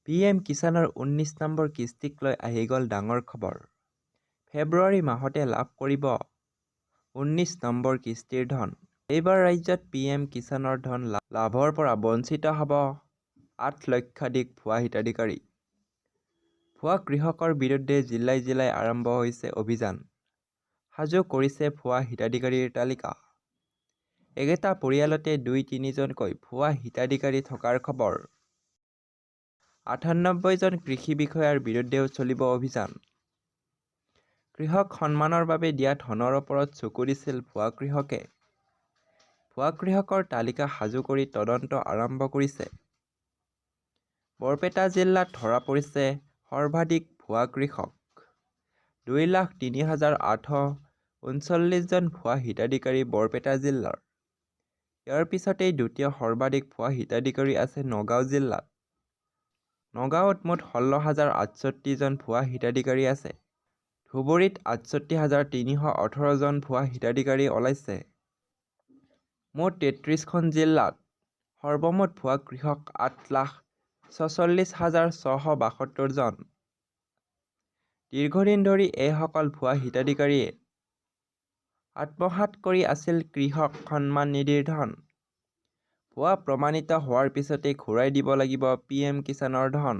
PM কিষাণৰ 19 number কিস্তিক লৈ আহি গ'ল ডাঙৰ খবৰ। ফেব্ৰুৱাৰী মাহতে লাভ কৰিব 19 নম্বৰ কিস্তিৰ ধন। এইবাৰ ৰাজ্যত PM কিষাণৰ ধন লাভৰ পৰা বঞ্চিত হ'ব 8 লক্ষাধিক ভুৱা হিতাধিকাৰী। ভুৱা কৃষকৰ বিৰুদ্ধে জিলাই জিলাই আৰম্ভ হৈছে অভিযান। সাজু কৰিছে ভুৱা হিতাধিকাৰীৰ তালিকা। একেটা পৰিয়ালতে 2-3জনকৈ ভুৱা হিতাধিকাৰী থকাৰ খবৰ। 98 জন কৃষি বিষয়াৰ বিৰুদ্ধেও চলিব অভিযান। কৃষক সন্মানৰ বাবে দিয়া ধনৰ ওপৰত চকু দিছিল ভুৱা কৃষকে। ভুৱা কৃষকৰ তালিকা সাজু কৰি তদন্ত আৰম্ভ কৰিছে। বৰপেটা জিলাত ধৰা পৰিছে সৰ্বাধিক ভুৱা কৃষক। 2,03,839 জন ভুৱা হিতাধিকাৰী বৰপেটা জিলাৰ। ইয়াৰ পিছতেই দ্বিতীয় সৰ্বাধিক ভুৱা হিতাধিকাৰী আছে নগাঁও জিলাত। নগাঁৱত মুঠ 16,068 জন ভুৱা হিতাধিকাৰী আছে। ধুবুৰীত 68,318 জন ভুৱা হিতাধিকাৰী ওলাইছে। মুঠ 33খন জিলাত সৰ্বমুঠ ভুৱা কৃষক 8,46,672 জন। দীৰ্ঘদিন ধৰি এইসকল ভুৱা হিতাধিকাৰীয়ে আত্মসাৎ কৰি আছিল কৃষক সন্মান নিধিৰ ধন। ভুৱা প্ৰমাণিত হোৱাৰ পিছতেই ঘূৰাই দিব লাগিব PM কিষাণৰ ধন।